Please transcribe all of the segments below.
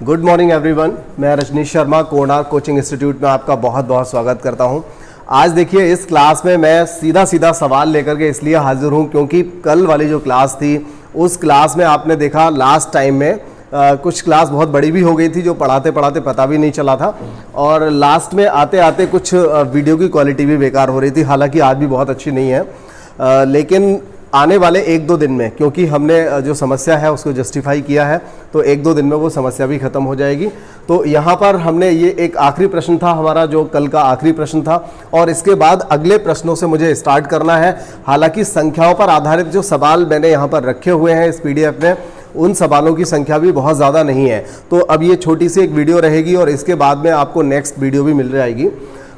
Good morning everyone, मैं Rajneesh Sharma Konark coaching institute में आपका बहुत बहुत स्वागत करता हूं। आज देखिए इस क्लास में मैं सीधा सवाल लेकर के इसलिए हाजिर हूं क्योंकि कल वाली जो क्लास थी उस क्लास में आपने देखा लास्ट टाइम में कुछ क्लास बहुत बड़ी भी हो गई थी, जो पढ़ाते पढ़ाते पता भी नहीं चला था और लास्ट में आते आते कुछ वीडियो की क्वालिटी भी बेकार हो रही थी। हालांकि आज भी बहुत अच्छी नहीं है, लेकिन आने वाले 1-2 दिन में, क्योंकि हमने जो समस्या है उसको जस्टिफाई किया है, तो 1-2 दिन में वो समस्या भी ख़त्म हो जाएगी। तो यहाँ पर हमने ये एक आखिरी प्रश्न था हमारा, जो कल का आखिरी प्रश्न था, और इसके बाद अगले प्रश्नों से मुझे स्टार्ट करना है। हालांकि संख्याओं पर आधारित जो सवाल मैंने यहाँ पर रखे हुए हैं इस PDF में, उन सवालों की संख्या भी बहुत ज़्यादा नहीं है। तो अब ये छोटी सी एक वीडियो रहेगी और इसके बाद में आपको नेक्स्ट वीडियो भी मिल जाएगी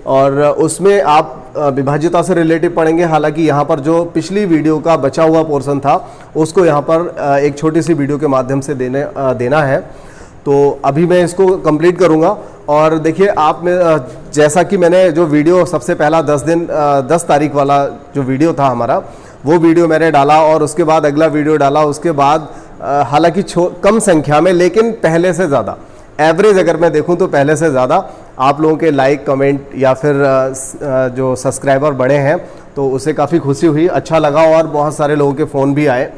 और उसमें आप विभाज्यता से रिलेटिव पढ़ेंगे। हालांकि यहाँ पर जो पिछली वीडियो का बचा हुआ पोर्शन था उसको यहाँ पर एक छोटी सी वीडियो के माध्यम से देना है, तो अभी मैं इसको कंप्लीट करूँगा। और देखिए आप में जैसा कि मैंने जो वीडियो सबसे पहला 10 तारीख वाला जो वीडियो था हमारा, वो वीडियो मैंने डाला और उसके बाद अगला वीडियो डाला। उसके बाद हालांकि कम संख्या में, लेकिन पहले से ज़्यादा एवरेज अगर मैं देखूं तो पहले से ज़्यादा आप लोगों के लाइक, कमेंट या फिर जो सब्सक्राइबर बढ़े हैं, तो उसे काफ़ी खुशी हुई, अच्छा लगा और बहुत सारे लोगों के फ़ोन भी आए।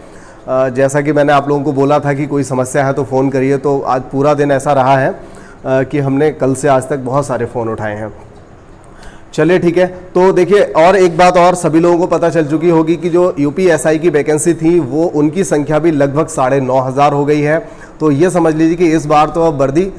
जैसा कि मैंने आप लोगों को बोला था कि कोई समस्या है तो फ़ोन करिए, तो आज पूरा दिन ऐसा रहा है कि हमने कल से आज तक बहुत सारे फ़ोन उठाए हैं। चलिए ठीक है, तो देखिए और एक बात और सभी लोगों को पता चल चुकी होगी कि जो UPSI की वैकेंसी थी वो उनकी संख्या भी लगभग 9,500 हो गई है। तो ये समझ लीजिए कि इस बार तो अब वर्दी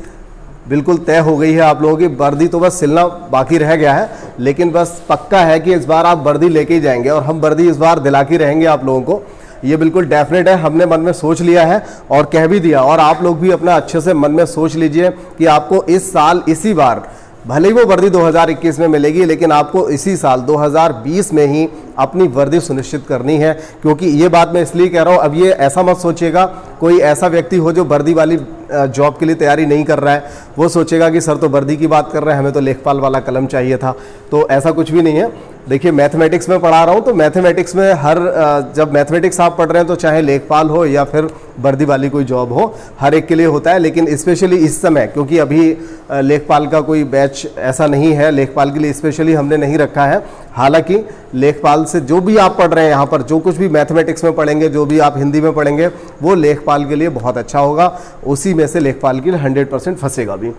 बिल्कुल तय हो गई है। आप लोगों की वर्दी तो बस सिलना बाकी रह गया है, लेकिन बस पक्का है कि इस बार आप वर्दी लेके ही जाएंगे और हम वर्दी इस बार दिला के रहेंगे आप लोगों को। ये बिल्कुल डेफिनेट है, हमने मन में सोच लिया है और कह भी दिया, और आप लोग भी अपना अच्छे से मन में सोच लीजिए कि आपको इस साल इसी बार, भले ही वो वर्दी 2021 में मिलेगी, लेकिन आपको इसी साल 2020 में ही अपनी वर्दी सुनिश्चित करनी है। क्योंकि ये बात मैं इसलिए कह रहा हूँ, अब ये ऐसा मत सोचिएगा कोई ऐसा व्यक्ति हो जो वर्दी वाली जॉब के लिए तैयारी नहीं कर रहा है, वो सोचेगा कि सर तो वर्दी की बात कर रहे हैं, हमें तो लेखपाल वाला कलम चाहिए था। तो ऐसा कुछ भी नहीं है। देखिए मैथमेटिक्स में पढ़ा रहा हूँ, तो मैथमेटिक्स में जब मैथमेटिक्स आप पढ़ रहे हैं तो चाहे लेखपाल हो या फिर वर्दी वाली कोई जॉब हो, हर एक के लिए होता है। लेकिन स्पेशली इस समय, क्योंकि अभी लेखपाल का कोई बैच ऐसा नहीं है, लेखपाल के लिए स्पेशली हमने नहीं रखा है। हालांकि लेखपाल से जो भी आप पढ़ रहे हैं यहाँ पर, जो कुछ भी मैथमेटिक्स में पढ़ेंगे, जो भी आप हिंदी में पढ़ेंगे, वो लेखपाल के लिए बहुत अच्छा होगा। उसी में से लेखपाल के लिए 100% फंसेगा भी।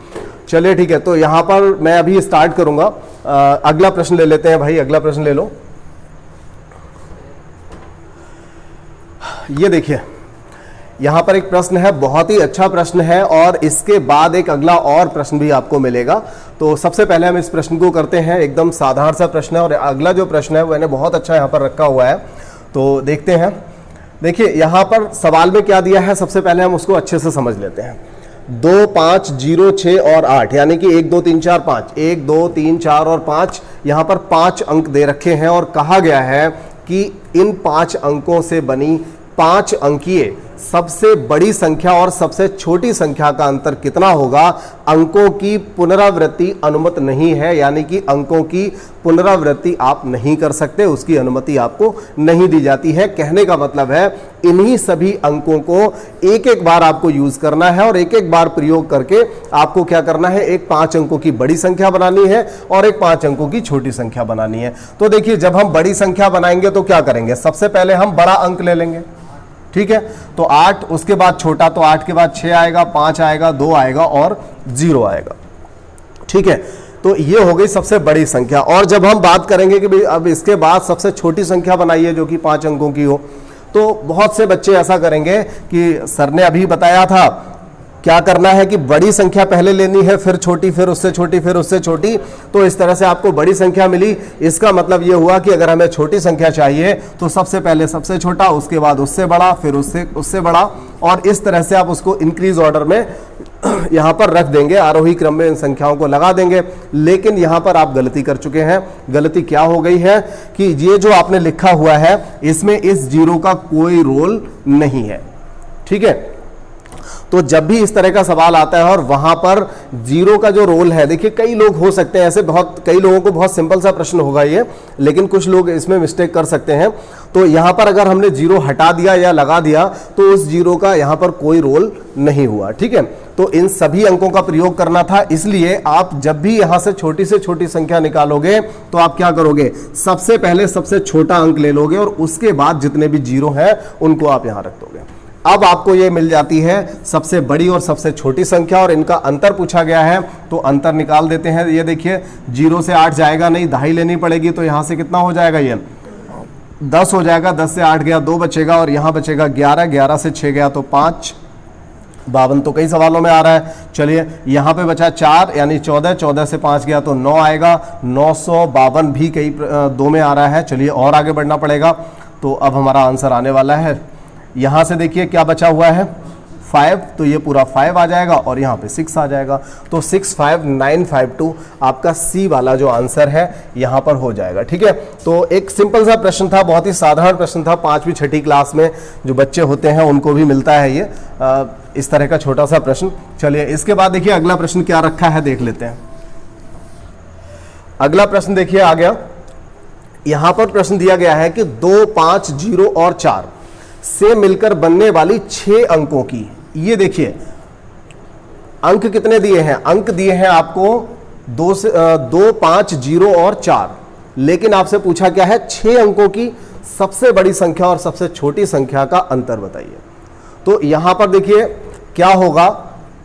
चलिए ठीक है, तो यहाँ पर मैं अभी स्टार्ट करूँगा। अगला प्रश्न ले लेते हैं भाई, अगला प्रश्न ले लो। ये देखिए यहाँ पर एक प्रश्न है, बहुत ही अच्छा प्रश्न है, और इसके बाद एक अगला और प्रश्न भी आपको मिलेगा। तो सबसे पहले हम इस प्रश्न को करते हैं। एकदम साधारण सा प्रश्न है और अगला जो प्रश्न है वो मैंने बहुत अच्छा यहाँ पर रखा हुआ है, तो देखते हैं। देखिए यहाँ पर सवाल में क्या दिया है, सबसे पहले हम उसको अच्छे से समझ लेते हैं। 2, 5, 0, 6 और 8, यानी कि 1, 2, 3, 4, 5, 1, 2, 3, 4 और 5, यहाँ पर 5 अंक दे रखे हैं और कहा गया है कि इन 5 अंकों से बनी 5 अंकीय सबसे बड़ी संख्या और सबसे छोटी संख्या का अंतर कितना होगा। अंकों की पुनरावृत्ति अनुमत नहीं है, यानी कि अंकों की पुनरावृत्ति आप नहीं कर सकते, उसकी अनुमति आपको नहीं दी जाती है। कहने का मतलब है इन्हीं सभी अंकों को एक एक बार आपको यूज करना है और एक एक बार प्रयोग करके आपको क्या करना है, एक 5 अंकों की बड़ी संख्या बनानी है और एक 5 अंकों की छोटी संख्या बनानी है। तो देखिए जब हम बड़ी संख्या बनाएंगे तो क्या करेंगे, सबसे पहले हम बड़ा अंक ले लेंगे, ठीक है। तो 8, उसके बाद छोटा, तो 8 के बाद 6 आएगा, 5 आएगा, 2 आएगा और 0 आएगा, ठीक है। तो ये हो गई सबसे बड़ी संख्या। और जब हम बात करेंगे कि भाई अब इसके बाद सबसे छोटी संख्या बनाइए जो कि 5 अंकों की हो, तो बहुत से बच्चे ऐसा करेंगे कि सर ने अभी बताया था क्या करना है कि बड़ी संख्या पहले लेनी है, फिर छोटी, फिर उससे छोटी, फिर उससे छोटी। तो इस तरह से आपको बड़ी संख्या मिली। इसका मतलब ये हुआ कि अगर हमें छोटी संख्या चाहिए तो सबसे पहले सबसे छोटा, उसके बाद उससे बड़ा, फिर उससे बड़ा, और इस तरह से आप उसको इंक्रीज ऑर्डर में यहाँ पर रख देंगे, आरोही क्रम में इन संख्याओं को लगा देंगे। लेकिन यहाँ पर आप गलती कर चुके हैं। गलती क्या हो गई है कि ये जो आपने लिखा हुआ है इसमें इस 0 का कोई रोल नहीं है, ठीक है। तो जब भी इस तरह का सवाल आता है और वहां पर 0 का जो रोल है, देखिए कई लोग हो सकते हैं ऐसे, बहुत कई लोगों को बहुत सिंपल सा प्रश्न होगा ये, लेकिन कुछ लोग इसमें मिस्टेक कर सकते हैं। तो यहां पर अगर हमने 0 हटा दिया या लगा दिया तो उस 0 का यहां पर कोई रोल नहीं हुआ, ठीक है। तो इन सभी अंकों का प्रयोग करना था, इसलिए आप जब भी यहां से छोटी संख्या निकालोगे तो आप क्या करोगे, सबसे पहले सबसे छोटा अंक ले लोगे और उसके बाद जितने भी जीरो हैं उनको आप यहां रख दोगे। अब आपको ये मिल जाती है सबसे बड़ी और सबसे छोटी संख्या, और इनका अंतर पूछा गया है तो अंतर निकाल देते हैं। ये देखिए 0 से 8 जाएगा नहीं, दहाई लेनी पड़ेगी, तो यहां से कितना हो जाएगा, ये 10 हो जाएगा। 10 से 8 गया 2 बचेगा, और यहां बचेगा 11, 11 से 6 गया तो 5, 52 तो कई सवालों में आ रहा है। चलिए यहां पे बचा 4 यानी 14, 14 से 5 गया तो 9 आएगा, 952 भी कई 2 में आ रहा है। चलिए और आगे बढ़ना पड़ेगा, तो अब हमारा आंसर आने वाला है, यहां से देखिए क्या बचा हुआ है 5, तो ये पूरा 5 आ जाएगा और यहाँ पे 6 आ जाएगा, तो 65952 आपका सी वाला जो आंसर है यहाँ पर हो जाएगा। ठीक है, तो एक सिंपल सा प्रश्न था, बहुत ही साधारण प्रश्न था, 5वीं 6ठी क्लास में जो बच्चे होते हैं उनको भी मिलता है ये इस तरह का छोटा सा प्रश्न। चलिए इसके बाद देखिए अगला प्रश्न क्या रखा है देख लेते हैं। अगला प्रश्न देखिए आ गया, यहां पर प्रश्न दिया गया है कि 2, 5, 0 और 4 से मिलकर बनने वाली 6 अंकों की, ये देखिए अंक कितने दिए हैं, अंक दिए हैं आपको 2, 5, 0 और 4, लेकिन आपसे पूछा क्या है 6 अंकों की सबसे बड़ी संख्या और सबसे छोटी संख्या का अंतर बताइए। तो यहां पर देखिए क्या होगा,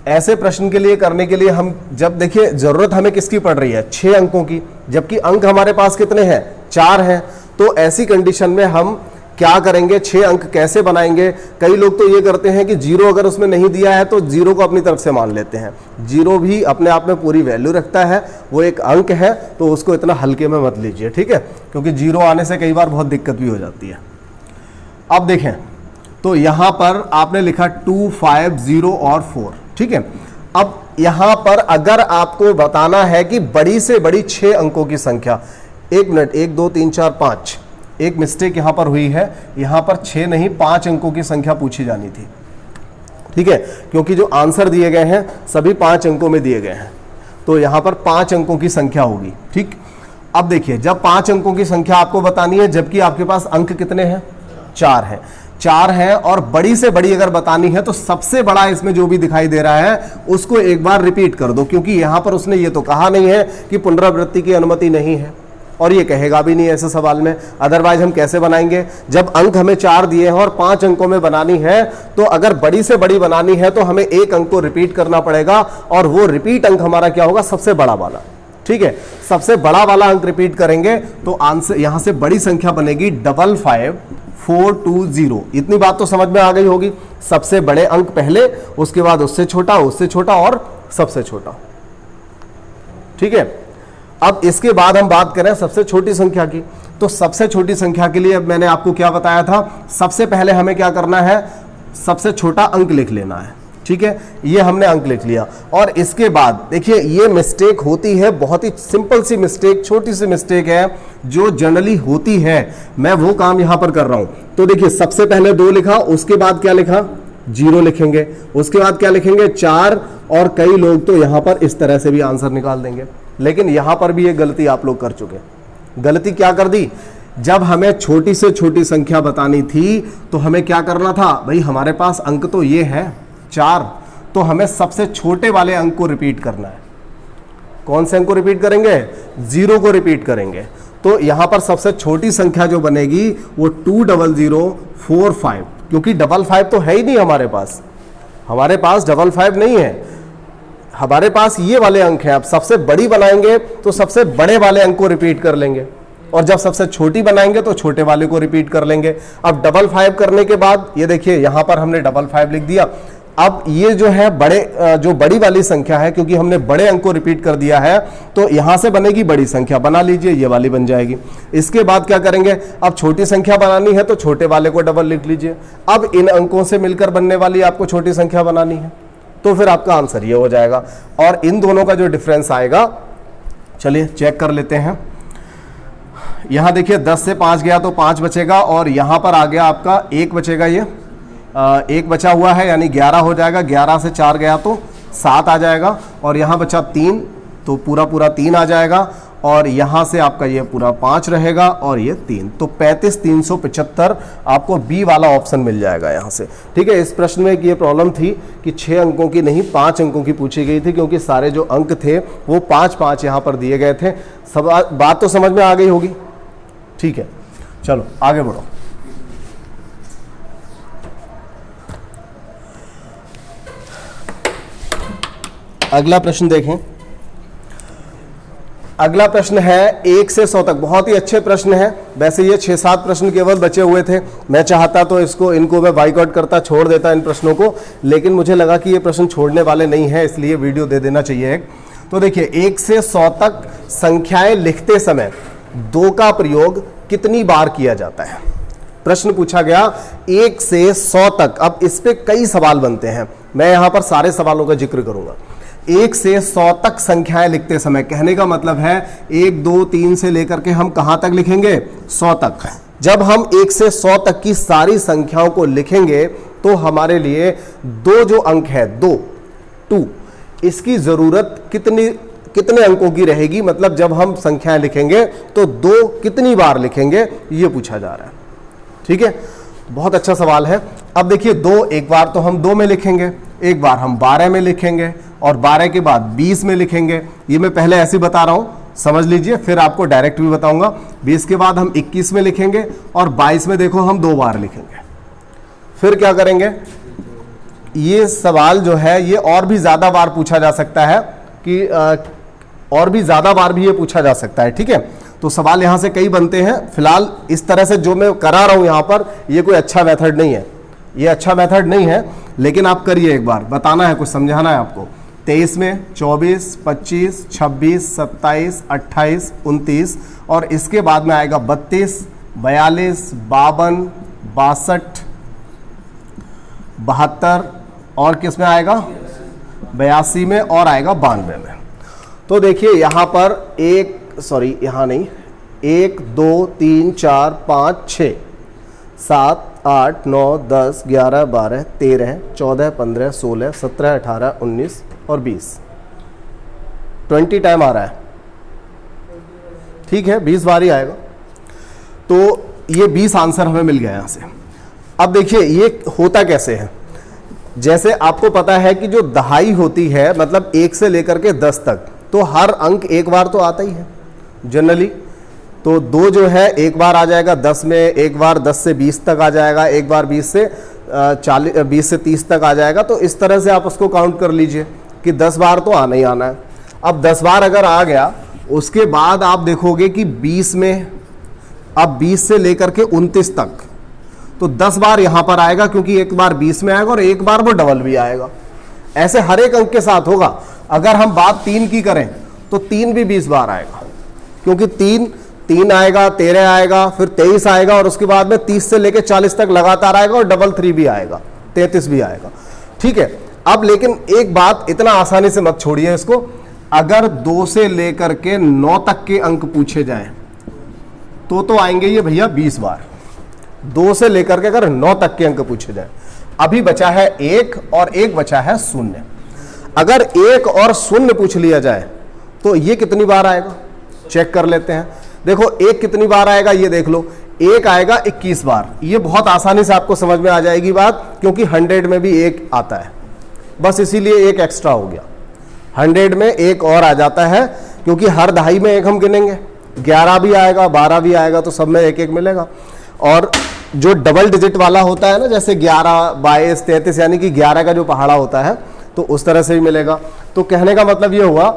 ऐसे प्रश्न के लिए करने के लिए हम जब देखिए जरूरत हमें किसकी पड़ रही है 6 अंकों की, जबकि अंक हमारे पास कितने हैं 4 हैं, तो ऐसी कंडीशन में हम क्या करेंगे 6 अंक कैसे बनाएंगे। कई लोग तो ये करते हैं कि 0 अगर उसमें नहीं दिया है तो 0 को अपनी तरफ से मान लेते हैं, 0 भी अपने आप में पूरी वैल्यू रखता है, वो एक अंक है, तो उसको इतना हल्के में मत लीजिए। ठीक है, क्योंकि 0 आने से कई बार बहुत दिक्कत भी हो जाती है। अब देखें तो यहां पर आपने लिखा 2, 5, 0 और 4। ठीक है, अब यहां पर अगर आपको बताना है कि बड़ी से बड़ी 6 अंकों की संख्या, 1 मिनट, 1, 2, 3, 4, 5, एक मिस्टेक यहां पर हुई है, यहां पर 6 नहीं 5 अंकों की संख्या पूछी जानी थी। ठीक है, क्योंकि जो आंसर दिए गए हैं सभी 5 अंकों में दिए गए हैं, तो यहां पर 5 अंकों की संख्या होगी। ठीक, अब देखिए जब 5 अंकों की संख्या आपको बतानी है, जबकि आपके पास अंक कितने हैं 4 हैं, 4 है, और बड़ी से बड़ी अगर बतानी है तो सबसे बड़ा इसमें जो भी दिखाई दे रहा है उसको एक बार रिपीट कर दो, क्योंकि यहां पर उसने ये तो कहा नहीं है कि पुनरावृत्ति की अनुमति नहीं है, और ये कहेगा भी नहीं ऐसे सवाल में। अदरवाइज हम कैसे बनाएंगे, जब अंक हमें 4 दिए हैं और 5 अंकों में बनानी है, तो अगर बड़ी से बड़ी बनानी है तो हमें एक अंक को रिपीट करना पड़ेगा, और वो रिपीट अंक हमारा क्या होगा, सबसे बड़ा वाला। ठीक है, सबसे बड़ा वाला अंक रिपीट करेंगे तो आंसर यहां से बड़ी संख्या बनेगी 55420। इतनी बात तो समझ में आ गई होगी, सबसे बड़े अंक पहले, उसके बाद उससे छोटा और सबसे छोटा। ठीक है, अब इसके बाद हम बात करें सबसे छोटी संख्या की, तो सबसे छोटी संख्या के लिए अब मैंने आपको क्या बताया था, सबसे पहले हमें क्या करना है, सबसे छोटा अंक लिख लेना है। ठीक है, ये हमने अंक लिख लिया, और इसके बाद देखिए ये मिस्टेक होती है, बहुत ही सिंपल सी मिस्टेक, छोटी सी मिस्टेक है जो जनरली होती है, मैं वो काम यहां पर कर रहा हूं। तो देखिए सबसे पहले 2 लिखा, उसके बाद क्या लिखा 0 लिखेंगे, उसके बाद क्या लिखेंगे 4, और कई लोग तो यहां पर इस तरह से भी आंसर निकाल देंगे, लेकिन यहां पर भी एक गलती आप लोग कर चुके। गलती क्या कर दी, जब हमें छोटी से छोटी संख्या बतानी थी तो हमें क्या करना था, भाई हमारे पास अंक तो ये है 4, तो हमें सबसे छोटे वाले अंक को रिपीट करना है। कौन से अंक को रिपीट करेंगे, 0 को रिपीट करेंगे, तो यहां पर सबसे छोटी संख्या जो बनेगी वो 20045, क्योंकि 55 तो है ही नहीं हमारे पास 55 नहीं है, हमारे पास ये वाले अंक हैं। अब सबसे बड़ी बनाएंगे तो सबसे बड़े वाले अंक को रिपीट कर लेंगे, और जब सबसे छोटी बनाएंगे तो छोटे वाले को रिपीट कर लेंगे। अब 55 करने के बाद ये देखिए यहां पर हमने 55 लिख दिया। अब ये जो है जो बड़ी वाली संख्या है, क्योंकि हमने बड़े अंक को रिपीट कर दिया है, तो यहां से बनेगी बड़ी संख्या, बना लीजिए, ये वाली बन जाएगी। इसके बाद क्या करेंगे, अब छोटी संख्या बनानी है तो छोटे वाले को डबल लिख लीजिए। अब इन अंकों से मिलकर बनने वाली आपको छोटी संख्या बनानी है, तो फिर आपका आंसर ये हो जाएगा, और इन दोनों का जो डिफरेंस आएगा, चलिए चेक कर लेते हैं। यहां देखिए 10 से 5 गया तो 5 बचेगा, और यहां पर आ गया आपका 1 बचेगा, ये 1 बचा हुआ है यानी 11 हो जाएगा। 11 से 4 गया तो 7 आ जाएगा, और यहां बचा 3 तो पूरा 3 आ जाएगा, और यहां से आपका ये पूरा 5 रहेगा और ये 3, तो 35,375 आपको बी वाला ऑप्शन मिल जाएगा यहां से। ठीक है, इस प्रश्न में एक ये प्रॉब्लम थी कि 6 अंकों की नहीं 5 अंकों की पूछी गई थी, क्योंकि सारे जो अंक थे वो 5-5 यहां पर दिए गए थे। सब बात तो समझ में आ गई होगी। ठीक है, चलो आगे बढ़ो। अगला प्रश्न देखें। अगला प्रश्न है 1 से 100 तक। बहुत ही अच्छे प्रश्न है। वैसे ये 6-7 प्रश्न केवल बचे हुए थे। मैं चाहता तो इनको मैं बाइकआउट करता, छोड़ देता इन प्रश्नों को, लेकिन मुझे लगा कि ये प्रश्न छोड़ने वाले नहीं है, इसलिए वीडियो दे देना चाहिए एक। तो देखिए 1 से 100 तक संख्याएं लिखते समय 2 का प्रयोग कितनी बार किया जाता है। प्रश्न पूछा गया 1 से 100 तक। अब इस पे कई सवाल बनते हैं, मैं यहां पर सारे सवालों का जिक्र करूंगा। 1 से 100 तक संख्याएं लिखते समय, कहने का मतलब है 1, 2, 3 से लेकर के हम कहां तक लिखेंगे, 100 तक। जब हम 1 से 100 तक की सारी संख्याओं को लिखेंगे तो हमारे लिए 2 जो अंक है 2, इसकी जरूरत कितने अंकों की रहेगी, मतलब जब हम संख्याएं लिखेंगे तो 2 कितनी बार लिखेंगे, ये पूछा जा रहा है। ठीक है, बहुत अच्छा सवाल है। अब देखिए 2 एक बार तो हम 2 में लिखेंगे, एक बार हम 12 में लिखेंगे और 12 के बाद 20 में लिखेंगे। ये मैं पहले ऐसे ही बता रहा हूं, समझ लीजिए, फिर आपको डायरेक्ट भी बताऊंगा। 20 के बाद हम 21 में लिखेंगे और 22 में देखो हम 2 बार लिखेंगे। फिर क्या करेंगे, ये सवाल जो है ये और भी ज्यादा बार पूछा जा सकता है कि और भी ज्यादा बार भी ये पूछा जा सकता है। ठीक है, तो सवाल यहां से कई बनते हैं। फिलहाल इस तरह से जो मैं करा रहा हूं यहां पर, ये कोई अच्छा मेथड नहीं है, ये अच्छा मेथड नहीं है, लेकिन आप करिए एक बार, बताना है, कुछ समझाना है आपको। 23 में 24, 25, 26, 27, 28, 29 और इसके बाद में आएगा 32, 42, 52, 62, 72 और किस में आएगा, 82 में और आएगा 92 में। तो देखिए यहां पर 1 2 3 4 5 6 7 8 9 10 11 12 13 14 15 16 17 18 19 और 20 टाइम आ रहा है। ठीक है, 20 बार ही आएगा, तो ये 20 आंसर हमें मिल गया यहां से। अब देखिए ये होता कैसे है, जैसे आपको पता है कि जो दहाई होती है, मतलब 1 से लेकर के 10 तक, तो हर अंक एक बार तो आता ही है जनरली। तो 2 जो है एक बार आ जाएगा 10 में, एक बार 10 से 20 तक आ जाएगा, एक बार 20 से 30 तक आ जाएगा। तो इस तरह से आप उसको काउंट कर लीजिए कि 10 बार तो आना ही आना है। अब 10 बार अगर आ गया, उसके बाद आप देखोगे कि 20 में, अब 20 से लेकर के 29 तक, तो 10 बार यहां पर आएगा, क्योंकि एक बार 20 में आएगा और एक बार वो डबल भी आएगा। ऐसे हर एक अंक के साथ होगा। अगर हम बात 3 की करें तो 3 भी 20 बार आएगा, क्योंकि 3 आएगा, 13 आएगा, फिर 23 आएगा और उसके बाद में 30 से लेकर 40 तक लगातार आएगा और डबल 3 भी आएगा, 33 भी आएगा। ठीक है, अब लेकिन एक बात, इतना आसानी से मत छोड़िए इसको, अगर 2 से लेकर के 9 तक के अंक पूछे जाएं तो आएंगे ये भैया 20 बार। 2 से लेकर के अगर 9 तक के अंक पूछे जाएं, अभी बचा है 1 और 1 बचा है 0। अगर 1 और 0 पूछ लिया जाए तो ये कितनी बार आएगा, चेक कर लेते हैं। देखो 1 कितनी बार आएगा, ये देख लो, 1 आएगा 21 बार। ये बहुत आसानी से आपको समझ में आ जाएगी बात, क्योंकि 100 में भी 1 आता है, बस इसीलिए 1 एक्स्ट्रा हो गया। 100 में 1 और आ जाता है, क्योंकि हर दहाई में 1 हम गिनेंगे। 11 भी आएगा, 12 भी आएगा, तो सब में 1-1 मिलेगा। और जो डबल डिजिट वाला होता है ना, जैसे 11, 22, 33, यानी कि 11 का जो पहाड़ा होता है, तो उस तरह से ही मिलेगा। तो कहने का मतलब ये हुआ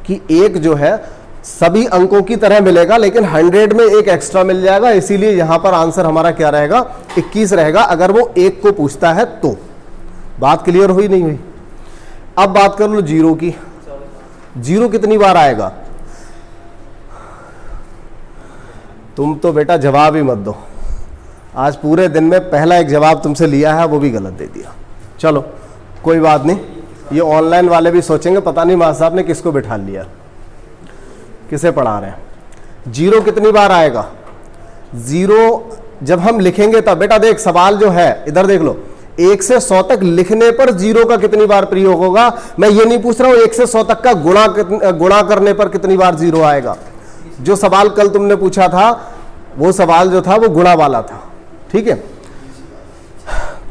कि 1 जो है सभी अंकों की तरह मिलेगा, लेकिन 100 में 1 एक्स्ट्रा मिल जाएगा। इसीलिए यहां पर आंसर हमारा क्या रहेगा, 21 रहेगा, अगर वो 1 को पूछता है तो। बात क्लियर हुई नहीं हुई? अब बात कर लो 0 की। 0 कितनी बार आएगा? तुम तो बेटा जवाब ही मत दो। आज पूरे दिन में पहला एक जवाब तुमसे लिया है, वो भी गलत दे दिया। चलो कोई बात नहीं, ये ऑनलाइन वाले भी सोचेंगे पता नहीं मास्टर साहब ने किसको बिठा लिया, किसे पढ़ा रहे हैं। 0 कितनी बार आएगा? 0 जब हम लिखेंगे तब, बेटा देख सवाल जो है इधर देख लो, 1 से 100 तक लिखने पर 0 का कितनी बार प्रयोग होगा। मैं ये नहीं पूछ रहा हूं 1 से 100 तक का गुणा करने पर कितनी बार 0 आएगा। जो सवाल कल तुमने पूछा था वो सवाल जो था वो गुणा वाला था, ठीक है।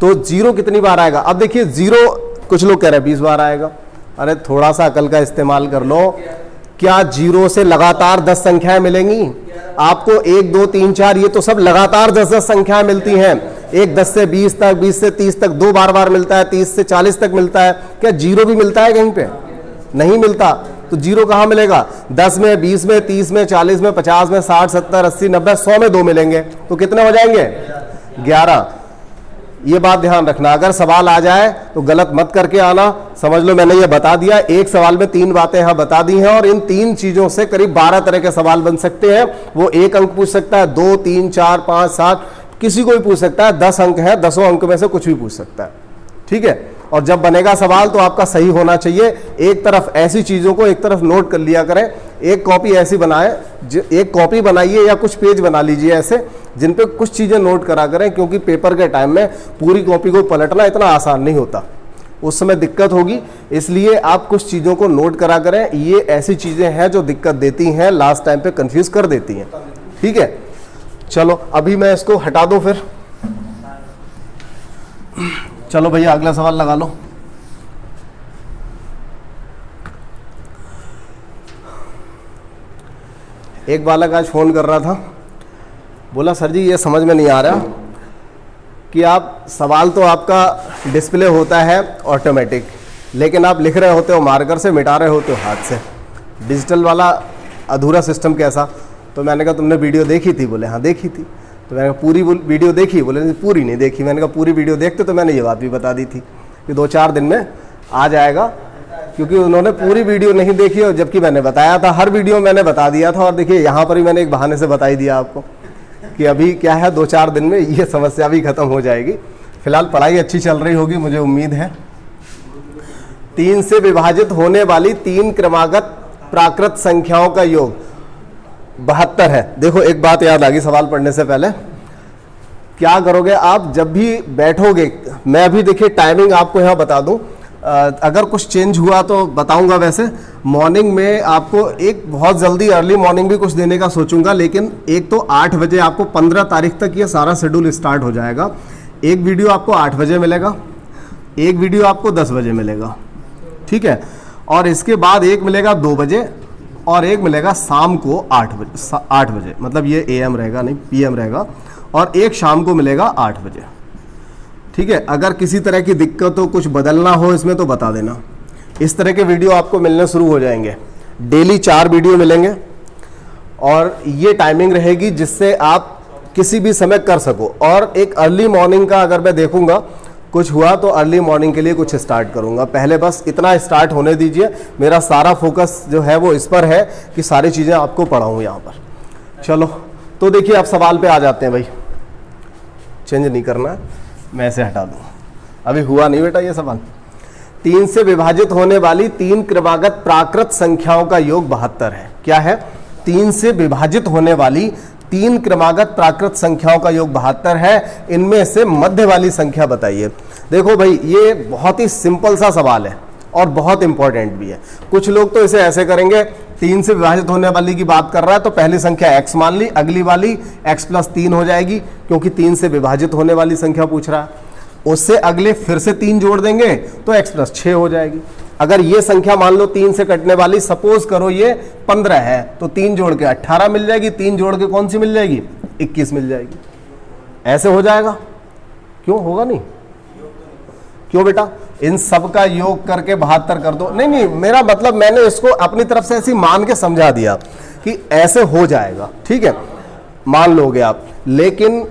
तो 0 कितनी बार आएगा। अब देखिए 0 कुछ लोग कह रहे हैं 20 बार आएगा। अरे थोड़ा सा अकल का इस्तेमाल कर लो। क्या 0 से लगातार 10 संख्याएं मिलेंगी आपको? 1 2 3 4 ये तो सब लगातार 10-10 संख्याएं मिलती हैं। एक 10 से 20 तक, 20 से 30 तक 2 बार मिलता है, 30 से 40 तक मिलता है। क्या 0 भी मिलता है कहीं पे? नहीं मिलता। तो 0 कहां मिलेगा? 10 में, 20 में, 30 में, 40 में, 50 में, 60 70 80 90 100 में 2 मिलेंगे। तो कितने हो जाएंगे? 11। ये बात ध्यान रखना, अगर सवाल आ जाए तो गलत मत करके आना। समझ लो मैंने ये बता दिया, एक सवाल में 3 बातें यहां बता दी हैं और इन 3 चीजों से करीब 12 तरह के सवाल बन सकते हैं। वो 1 अंक पूछ सकता है, 2 3 4 5 7 किसी को भी पूछ सकता है। 10 अंक है, 10 अंक में से कुछ भी पूछ सकता है, ठीक है। और जब बनेगा सवाल तो आपका सही होना चाहिए। एक तरफ ऐसी चीजों को एक तरफ नोट कर लिया करें। एक कॉपी ऐसी बनाए, एक कॉपी बनाइए या कुछ पेज बना लीजिए ऐसे जिन पे कुछ चीजें नोट करा करें, क्योंकि पेपर के टाइम में पूरी कॉपी को पलटना इतना आसान नहीं होता, उस समय दिक्कत होगी। इसलिए आप कुछ चीजों को नोट करा करें। ये ऐसी चीजें हैं जो दिक्कत देती हैं, लास्ट टाइम पे कंफ्यूज कर देती हैं, ठीक है। चलो अभी मैं इसको हटा दूं फिर। चलो भैया अगला सवाल लगा लो। एक बालक आज फोन कर रहा था, बोला सर जी ये समझ में नहीं आ रहा कि आप सवाल तो आपका डिस्प्ले होता है ऑटोमेटिक, लेकिन आप लिख रहे होते हो मार्कर से, मिटा रहे होते हो हाथ से। डिजिटल वाला अधूरा सिस्टम कैसा? तो मैंने कहा तुमने वीडियो देखी थी? बोले हाँ देखी थी। तो मैंने कहा पूरी वीडियो देखी? बोले पूरी नहीं देखी। मैंने कहा पूरी वीडियो देखते तो मैंने ये बात भी बता दी थी कि 2-4 दिन में आ जाएगा, क्योंकि उन्होंने पूरी वीडियो नहीं देखी और जबकि मैंने बताया था, हर वीडियो मैंने बता दिया था। और देखिए यहाँ पर भी मैंने एक बहाने से बता ही दिया आपको कि अभी क्या है 2-4 दिन में ये समस्या भी खत्म हो जाएगी। फिलहाल पढ़ाई अच्छी चल रही होगी मुझे उम्मीद है। 3 से विभाजित होने वाली 3 क्रमागत प्राकृत संख्याओं का योग 72 है। देखो एक बात याद आ गई सवाल पढ़ने से पहले, क्या करोगे आप जब भी बैठोगे, मैं अभी देखिए टाइमिंग आपको यहाँ बता दूं, अगर कुछ चेंज हुआ तो बताऊंगा। वैसे मॉर्निंग में आपको एक बहुत जल्दी अर्ली मॉर्निंग भी कुछ देने का सोचूंगा, लेकिन एक तो 8 बजे आपको 15 तारीख तक ये सारा शेड्यूल स्टार्ट हो जाएगा। एक वीडियो आपको 8 बजे मिलेगा, एक वीडियो आपको 10 बजे मिलेगा, ठीक है। और इसके बाद एक मिलेगा 2 बजे और एक मिलेगा शाम को 8 बजे, मतलब ये AM रहेगा नहीं PM रहेगा। और एक शाम को मिलेगा 8 बजे, ठीक है। अगर किसी तरह की दिक्कत हो, कुछ बदलना हो इसमें तो बता देना। इस तरह के वीडियो आपको मिलने शुरू हो जाएंगे। डेली 4 वीडियो मिलेंगे और ये टाइमिंग रहेगी जिससे आप किसी भी समय कर सको। और एक अर्ली मॉर्निंग का अगर मैं देखूंगा कुछ हुआ तो अर्ली मॉर्निंग के लिए कुछ स्टार्ट करूंगा। पहले बस इतना स्टार्ट होने दीजिए, मेरा सारा फोकस जो है वो इस पर है कि सारी चीज़ें आपको पढ़ाऊँ यहाँ पर। चलो तो देखिए अब सवाल पे आ जाते हैं भाई। चेंज नहीं करना है, मैं ऐसे हटा दूँ, अभी हुआ नहीं बेटा ये सवाल। 3 से विभाजित होने वाली 3 क्रमागत प्राकृत संख्याओं का योग 72 है। क्या है? 3 से विभाजित होने वाली 3 क्रमागत प्राकृत संख्याओं का योग 72 है। इनमें से मध्य वाली संख्या बताइए। देखो भाई ये बहुत ही सिंपल सा सवाल है और बहुत इंपॉर्टेंट भी है। कुछ लोग तो इसे ऐसे करेंगे, 3 से विभाजित होने वाली की बात कर रहा है तो पहली संख्या x मान ली, अगली वाली x+3 हो जाएगी क्योंकि 3 से विभाजित होने वाली संख्या पूछ रहा है। उससे अगले फिर से 3 जोड़ देंगे तो x+6 हो जाएगी। अगर ये संख्या मान लो 3 से कटने वाली, सपोज करो ये 15 है तो 3 जोड़ के 18 मिल जाएगी, 3 जोड़ के कौन सी मिल जाएगी? 21 मिल जाएगी। ऐसे हो जाएगा? क्यों होगा नहीं? क्यों बेटा? इन सब का योग करके 72 कर दो। नहीं, मेरा मतलब मैंने इसको अपनी तरफ से ऐसी मान के समझा दिया कि ऐसे हो जाएगा, ठीक है, मान लोगे आप। लेकिन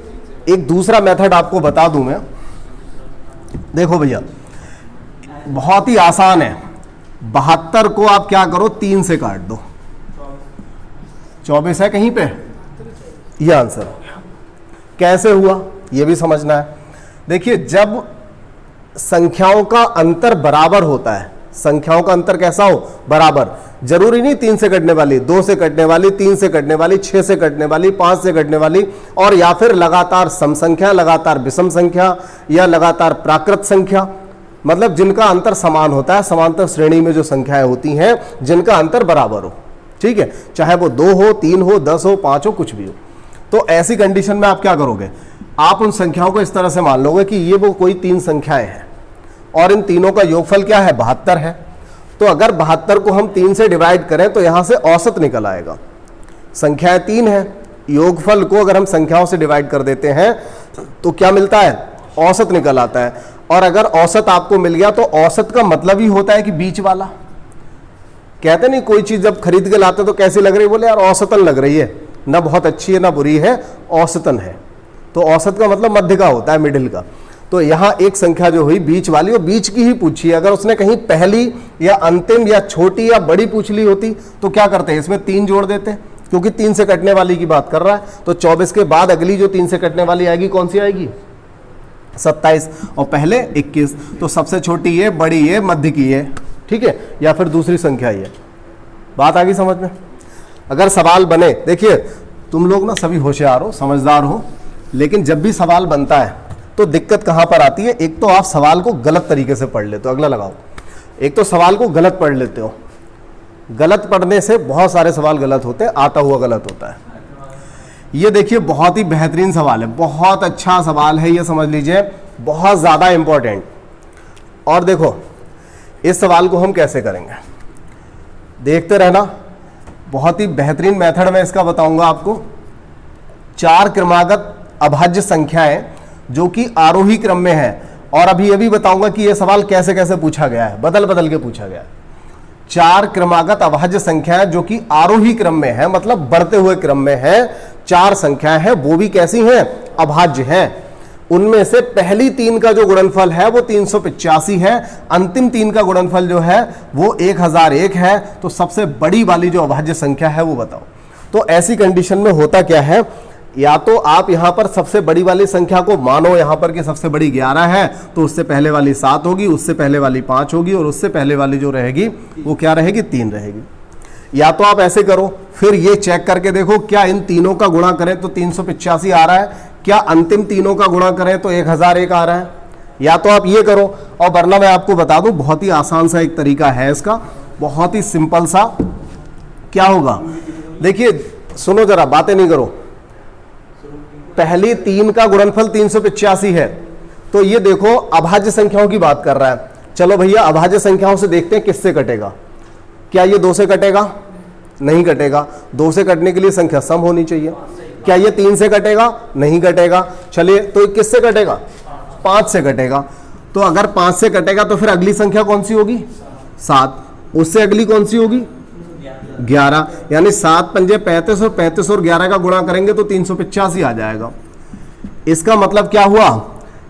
एक दूसरा मेथड आपको बता दूं मैं। देखो भैया बहुत ही आसान है। 72 को आप क्या करो, 3 से काट दो, 24 है कहीं पे, ये आंसर हो गया। कैसे हुआ ये भी समझना है। देखिए जब संख्याओं का अंतर बराबर होता है, संख्याओं का अंतर कैसा हो? बराबर। जरूरी नहीं 3 से कटने वाली, 2 से कटने वाली, 3 से कटने वाली, 6 से कटने वाली, 5 से कटने वाली, और या फिर लगातार सम संख्या, लगातार विषम संख्या, या लगातार प्राकृत संख्या, मतलब जिनका अंतर समान होता है, समांतर श्रेणी में जो संख्याएं होती हैं जिनका अंतर बराबर हो। ठीक है, चाहे वो 2 हो, 3 हो, 10 हो, 5 हो, कुछ भी हो। तो ऐसी कंडीशन में आप क्या करोगे, आप उन संख्याओं को इस तरह से मान लोगे कि ये वो कोई 3 संख्याएं हैं और इन तीनों का योगफल क्या है, 72 है। तो अगर 72 को हम 3 से डिवाइड करें तो यहां से औसत निकल आएगा। संख्याएं 3 है, योगफल को अगर हम संख्याओं से डिवाइड कर देते हैं तो क्या मिलता है, औसत निकल आता है। और अगर औसत आपको मिल गया तो औसत का मतलब ही होता है कि बीच वाला। कहते नहीं कोई चीज जब खरीद के लाते तो कैसी लग रही है, बोले यार औसतन लग रही है, ना बहुत अच्छी है ना बुरी है, औसतन है। तो औसत का मतलब मध्य का होता है, मिडिल का। तो यहां एक संख्या जो हुई बीच वाली, वो बीच की ही पूछी है। अगर उसने कहीं पहली या अंतिम या छोटी या बड़ी पूछ ली होती तो क्या करते हैं, इसमें 3 जोड़ देते, क्योंकि 3 से कटने वाली की बात कर रहा है। तो 24 के बाद अगली जो 3 से कटने वाली आएगी कौन सी आएगी, 27, और पहले 21। तो सबसे छोटी ये, बड़ी ये, मध्य की ये, ठीक है, या फिर दूसरी संख्या ये। बात आ गई समझ में। अगर सवाल बने, देखिए तुम लोग ना सभी होशियार हो, समझदार हो, लेकिन जब भी सवाल बनता है तो दिक्कत कहां पर आती है, एक तो आप सवाल को गलत तरीके से पढ़ लेते हो, अगला लगाओ, एक तो सवाल को गलत पढ़ लेते हो। गलत पढ़ने से बहुत सारे सवाल गलत होते हैं, आता हुआ गलत होता है। ये देखिए बहुत ही बेहतरीन सवाल है, बहुत अच्छा सवाल है, ये समझ लीजिए, बहुत ज्यादा इंपॉर्टेंट। और देखो इस सवाल को हम कैसे करेंगे, देखते रहना, बहुत ही बेहतरीन मेथड में इसका बताऊंगा आपको। 4 क्रमागत अभाज्य संख्याएं जो कि आरोही क्रम में है, और अभी ये भी बताऊंगा कि यह सवाल कैसे कैसे पूछा गया है, बदल बदल के पूछा गया है। 4 क्रमागत अभाज्य संख्याएं जो कि आरोही क्रम में है, मतलब बढ़ते हुए क्रम में है, 4 संख्याएं हैं, वो भी कैसी हैं, अभाज्य हैं। उनमें से पहली 3 का जो गुणनफल है वो 385 है, अंतिम 3 का गुणनफल जो है वो 1001 है। तो सबसे बड़ी वाली जो अभाज्य संख्या है वो बताओ। तो ऐसी कंडीशन में होता क्या है, या तो आप यहां पर सबसे बड़ी वाली संख्या को मानो यहां पर कि सबसे बड़ी 11 है, तो उससे पहले वाली 7 होगी, उससे पहले वाली 5 होगी, और उससे पहले वाली जो रहेगी वो क्या रहेगी, 3 रहेगी। या तो आप ऐसे करो, फिर ये चेक करके देखो क्या इन तीनों का गुणा करें तो 385 आ रहा है, क्या अंतिम तीनों का गुणा करें तो 1001 आ रहा है। या तो आप ये करो, और वरना मैं आपको बता दूं बहुत ही आसान सा एक तरीका है इसका, बहुत ही सिंपल सा। क्या होगा, देखिए सुनो जरा, बातें नहीं करो। पहली 3 का गुणनफल 385 है, तो ये देखो अभाज्य संख्याओं की बात कर रहा है। चलो भैया अभाज्य संख्याओं से देखते हैं किससे कटेगा। क्या ये 2 से कटेगा, नहीं कटेगा। 2 से कटने के लिए संख्या सम होनी चाहिए। क्या ये 3 से कटेगा, नहीं कटेगा। चलिए तो किससे कटेगा, 5 से कटेगा। तो अगर 5 से कटेगा तो फिर अगली संख्या कौन सी होगी, 7। उससे अगली कौन सी होगी, 11। यानी 7 पंजे 35, और 35 और 11 का गुणा करेंगे तो 385 आ जाएगा। इसका मतलब क्या हुआ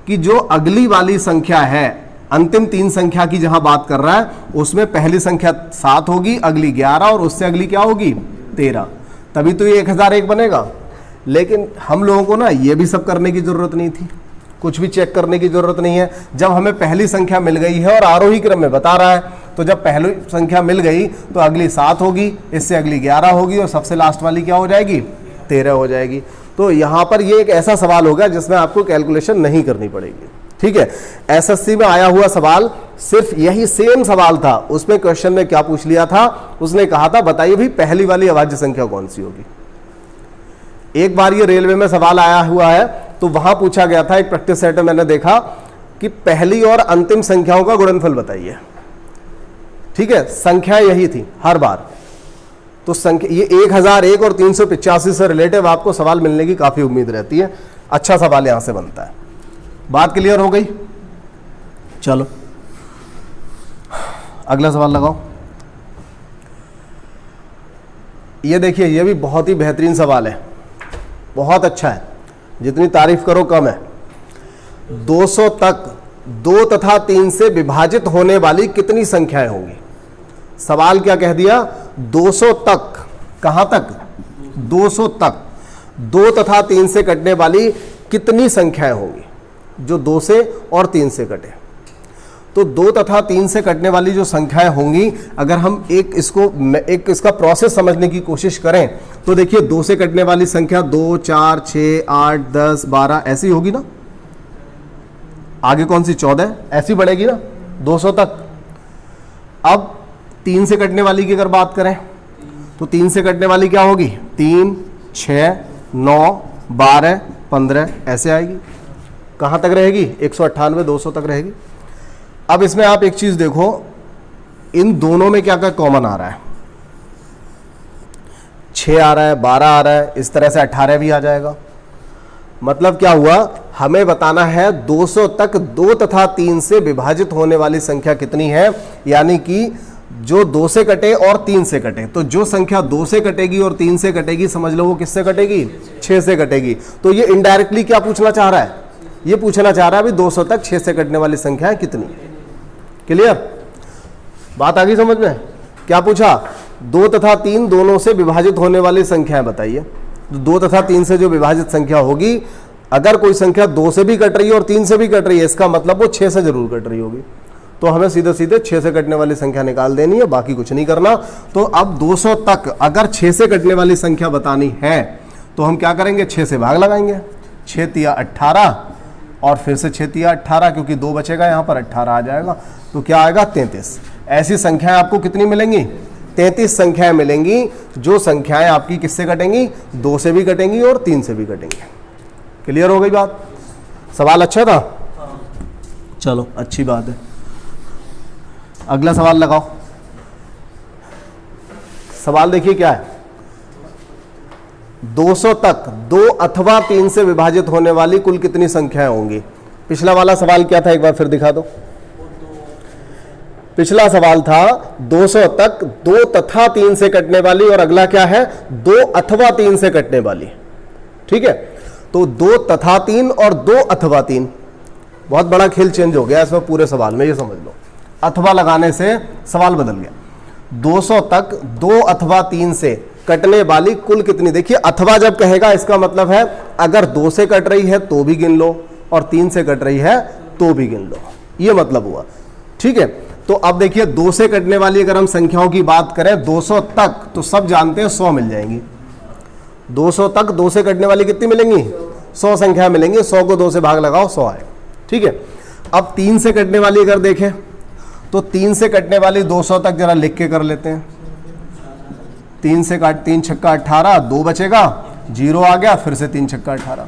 कि जो अगली वाली संख्या है, अंतिम 3 संख्या की जहां बात कर रहा है, उसमें पहली संख्या 7 होगी, अगली 11, और उससे अगली क्या होगी, 13। तभी तो ये 1001 बनेगा। लेकिन हम लोगों को ना ये भी सब करने की जरूरत नहीं थी, कुछ भी चेक करने की जरूरत नहीं है। जब हमें पहली संख्या मिल गई है और आरोही क्रम में बता रहा है, तो जब पहली संख्या मिल गई तो अगली 7 होगी, इससे अगली 11 होगी, और सबसे लास्ट वाली क्या हो जाएगी, 13 हो जाएगी। तो यहाँ पर ये एक ऐसा सवाल होगा जिसमें आपको कैलकुलेशन नहीं करनी पड़ेगी। ठीक है, एसएससी में आया हुआ सवाल सिर्फ यही सेम सवाल था। उसमें क्वेश्चन में क्या पूछ लिया था, उसने कहा था बताइए भाई पहली वाली अभाज्य संख्या कौन सी होगी। एक बार ये रेलवे में सवाल आया हुआ है, तो वहां पूछा गया था, एक प्रैक्टिस सेट में मैंने देखा कि पहली और अंतिम संख्याओं का गुणनफल बताइए। ठीक है, संख्या यही थी हर बार। तो संख्या ये 1001 और 385 से रिलेटिव आपको सवाल मिलने की काफी उम्मीद रहती है। अच्छा सवाल यहां से बनता है। बात क्लियर हो गई, चलो अगला सवाल लगाओ। ये देखिए, ये भी बहुत ही बेहतरीन सवाल है, बहुत अच्छा है, जितनी तारीफ करो कम है। 200 तक 2 तथा 3 से विभाजित होने वाली कितनी संख्याएं होंगी। सवाल क्या कह दिया, 200 तक, कहां तक, 200 तक 2 तथा 3 से कटने वाली कितनी संख्याएं होंगी, जो 2 से और 3 से कटे। तो 2 तथा 3 से कटने वाली जो संख्याएं होंगी, अगर हम एक इसका प्रोसेस समझने की कोशिश करें तो देखिए 2 से कटने वाली संख्या 2, 4, 6, 8, 10, 12 ऐसी होगी ना। आगे कौन सी 14 ऐसी बढ़ेगी ना 200 तक। अब 3 से कटने वाली की अगर बात करें तो 3 से कटने वाली क्या होगी, 3, 6, 9, 12, 15 ऐसे आएगी। कहां तक रहेगी, 198, 200 तक रहेगी। अब इसमें आप एक चीज देखो, इन दोनों में क्या क्या कॉमन आ रहा है, 6 आ रहा है, 12 आ रहा है, इस तरह से 18 भी आ जाएगा। मतलब क्या हुआ, हमें बताना है 200 तक 2 तथा 3 से विभाजित होने वाली संख्या कितनी है, यानी कि जो 2 से कटे और 3 से कटे। तो जो संख्या 2 से कटेगी और 3 से कटेगी, समझ लो वो किससे कटेगी, 6 से कटेगी। तो ये इनडायरेक्टली क्या पूछना चाह रहा है, ये पूछना चाह रहा है भी 200 तक 6 से कटने वाली संख्या है कितनी। क्लियर, बात आ गई समझ में। क्या पूछा, 2 तथा 3 दोनों से विभाजित होने वाली संख्याएं बताइए। तो 2 तथा 3 से जो विभाजित संख्या होगी, अगर कोई संख्या 2 से भी कट रही है और 3 से भी कट रही है, इसका मतलब वो 6 से जरूर कट रही होगी। तो हमें सीधे सीधे 6 से कटने वाली संख्या निकाल देनी है, बाकी कुछ नहीं करना। तो अब 200 तक अगर 6 से कटने वाली संख्या बतानी है तो हम क्या करेंगे, 6 से भाग लगाएंगे। 6 तिया 18 और फिर से 6 तिया 18, क्योंकि 2 बचेगा यहाँ पर, 18 आ जाएगा। तो क्या आएगा, 33। ऐसी संख्याएं आपको कितनी मिलेंगी, 33 संख्याएं मिलेंगी। जो संख्याएं आपकी किससे कटेंगी, 2 से भी कटेंगी और 3 से भी कटेंगी। क्लियर हो गई बात। सवाल अच्छा था, चलो अच्छी बात है। अगला सवाल लगाओ। सवाल देखिए क्या है, 200 तक 2 अथवा 3 से विभाजित होने वाली कुल कितनी संख्याएं होंगी। पिछला वाला सवाल क्या था, एक बार फिर दिखा दो। पिछला सवाल था 200 तक 2 तथा 3 से कटने वाली, और अगला क्या है, 2 अथवा 3 से कटने वाली। ठीक है, तो 2 तथा 3 और 2 अथवा 3, बहुत बड़ा खेल चेंज हो गया इसमें पूरे सवाल में, ये समझ लो। अथवा लगाने से सवाल बदल गया। 200 तक 2 अथवा 3 से कटने वाली कुल कितनी। देखिए अथवा जब कहेगा इसका मतलब है अगर 2 से कट रही है तो भी गिन लो और 3 से कट रही है तो भी गिन लो, ये मतलब हुआ। ठीक है, तो अब देखिए 2 से कटने वाली अगर हम संख्याओं की बात करें 200 तक, तो सब जानते हैं 100 मिल जाएंगी। 200 तक 2 से कटने वाली कितनी मिलेंगी, 100 संख्या मिलेंगी। 100 को 2 से भाग लगाओ, 100 आए। ठीक है, अब 3 से कटने वाली अगर देखें तो 3 से कटने वाली 200 तक जरा लिख के कर लेते हैं। 3 से काट, 3 छक्का 18, 2 बचेगा, 0 आ गया, फिर से 3 छक्का 18,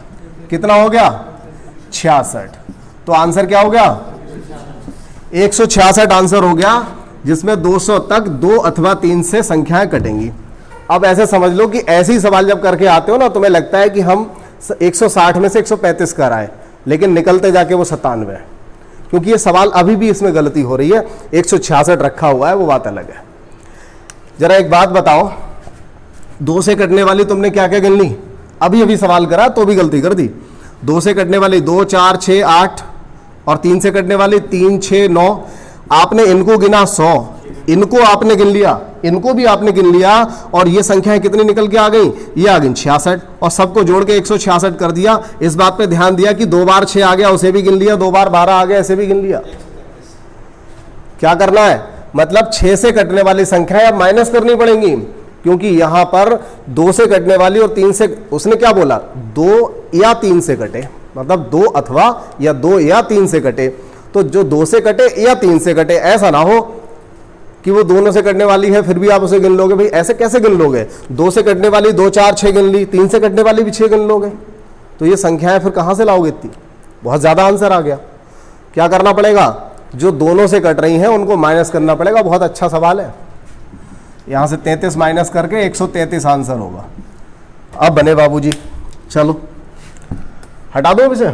कितना हो गया, 66। तो आंसर क्या हो गया, 166 आंसर हो गया, जिसमें 200 तक 2 अथवा 3 से संख्याएं कटेंगी। अब ऐसे समझ लो कि ऐसे ही सवाल जब करके आते हो ना, तुम्हें लगता है कि हम 160 में से 135 कर आए, लेकिन निकलते जाके वो 97 है, क्योंकि ये सवाल अभी भी इसमें गलती हो रही है। 166 रखा हुआ है, वो बात अलग है। जरा एक बात बताओ, 2 से कटने वाली तुमने क्या क्या गिन ली, अभी अभी सवाल करा तो भी गलती कर दी। 2 से कटने वाली 2, 4, 6, 8 और 3 से कटने वाली 3, 6, 9। आपने इनको गिना 100, इनको आपने गिन लिया, इनको भी आपने गिन लिया, और ये संख्याएं कितनी निकल के आ गई, ये आ गई 66, और सबको जोड़ के 166 कर दिया। इस बात पे ध्यान दिया कि 2 बार 6 आ गया, उसे भी गिन लिया, 2 बार 12 आ गया, इसे भी गिन लिया। क्या करना है, मतलब 6 से कटने वाली संख्याएं अब माइनस करनी पड़ेंगी, क्योंकि यहां पर 2 से कटने वाली और 3 से, उसने क्या बोला, 2 या 3 से कटे, मतलब 2 अथवा या 2 या 3 से कटे। तो जो 2 से कटे या 3 से कटे, ऐसा ना हो कि वो दोनों से कटने वाली है फिर भी आप उसे गिन लोगे। भाई ऐसे कैसे गिन लोगे, 2 से कटने वाली 2, 4, 6 गिन ली, 3 से कटने वाली भी 6 गिन लोगे, तो ये संख्याएं फिर कहां से लाओगे इतनी, बहुत ज्यादा आंसर आ गया। क्या करना पड़ेगा, जो दोनों से कट रही हैं उनको माइनस करना पड़ेगा। बहुत अच्छा सवाल है, यहां से 33 माइनस करके 133 आंसर होगा। अब बने बाबूजी, चलो हटा दो इसे,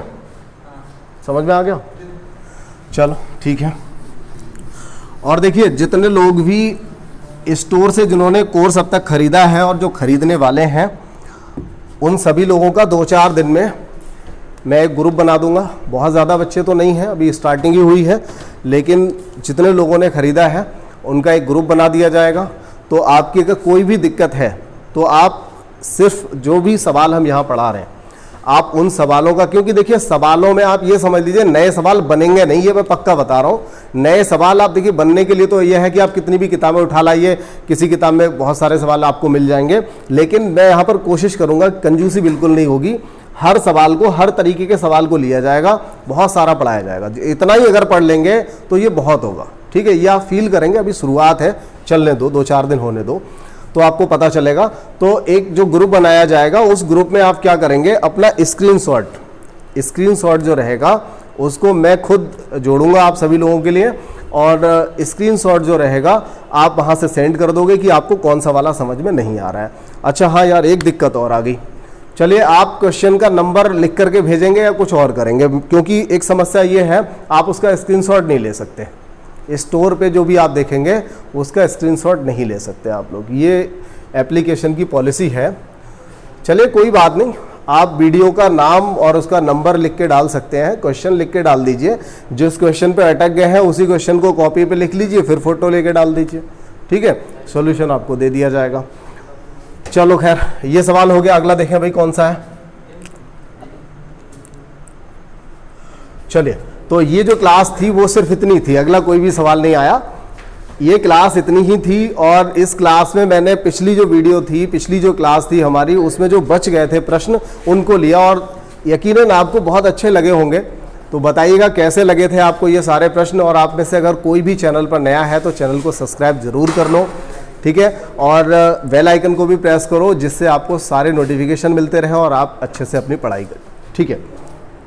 समझ में आ गया, चलो ठीक है। और देखिए जितने लोग भी स्टोर से जिन्होंने कोर्स अब तक खरीदा है और जो खरीदने वाले हैं, उन सभी लोगों का 2-4 दिन में मैं एक ग्रुप बना दूंगा। बहुत ज़्यादा बच्चे तो नहीं हैं, अभी स्टार्टिंग ही हुई है, लेकिन जितने लोगों ने ख़रीदा है उनका एक ग्रुप बना दिया जाएगा। तो आपकी अगर कोई भी दिक्कत है तो आप सिर्फ जो भी सवाल हम यहाँ पढ़ा रहे हैं, आप उन सवालों का, क्योंकि देखिए सवालों में आप ये समझ लीजिए नए सवाल बनेंगे नहीं, ये मैं पक्का बता रहा हूँ। नए सवाल आप देखिए बनने के लिए तो ये है कि आप कितनी भी किताबें उठा लाइए, किसी किताब में बहुत सारे सवाल आपको मिल जाएंगे, लेकिन मैं यहाँ पर कोशिश करूँगा, कंजूसी बिल्कुल नहीं होगी, हर सवाल को, हर तरीके के सवाल को लिया जाएगा, बहुत सारा पढ़ाया जाएगा। इतना ही अगर पढ़ लेंगे तो ये बहुत होगा, ठीक है। ये आप फील करेंगे, अभी शुरुआत है, चलने दो, 2-4 दिन होने दो तो आपको पता चलेगा। तो एक जो ग्रुप बनाया जाएगा, उस ग्रुप में आप क्या करेंगे, अपना स्क्रीनशॉट जो रहेगा उसको मैं खुद जोड़ूंगा आप सभी लोगों के लिए, और स्क्रीनशॉट जो रहेगा आप वहाँ से सेंड कर दोगे कि आपको कौन सा वाला समझ में नहीं आ रहा है। अच्छा हाँ यार, एक दिक्कत और आ गई, चलिए आप क्वेश्चन का नंबर लिख करके भेजेंगे या कुछ और करेंगे, क्योंकि एक समस्या ये है आप उसका स्क्रीनशॉट नहीं ले सकते। स्टोर पे जो भी आप देखेंगे उसका स्क्रीनशॉट नहीं ले सकते आप लोग, ये एप्लीकेशन की पॉलिसी है। चलिए कोई बात नहीं, आप वीडियो का नाम और उसका नंबर लिख के डाल सकते हैं, क्वेश्चन लिख के डाल दीजिए, जिस क्वेश्चन पे अटक गए हैं उसी क्वेश्चन को कॉपी पे लिख लीजिए, फिर फोटो लेके डाल दीजिए, ठीक है, सॉल्यूशन आपको दे दिया जाएगा। चलो खैर, ये सवाल हो गया। अगला देखें भाई कौन सा है। चलिए, तो ये जो क्लास थी वो सिर्फ इतनी थी, अगला कोई भी सवाल नहीं आया, ये क्लास इतनी ही थी। और इस क्लास में मैंने पिछली जो वीडियो थी, पिछली जो क्लास थी हमारी, उसमें जो बच गए थे प्रश्न उनको लिया, और यकीनन आपको बहुत अच्छे लगे होंगे। तो बताइएगा कैसे लगे थे आपको ये सारे प्रश्न, और आप में से अगर कोई भी चैनल पर नया है तो चैनल को सब्सक्राइब जरूर कर लो, ठीक है, और बेल आइकन को भी प्रेस करो, जिससे आपको सारे नोटिफिकेशन मिलते रहें और आप अच्छे से अपनी पढ़ाई करें, ठीक है।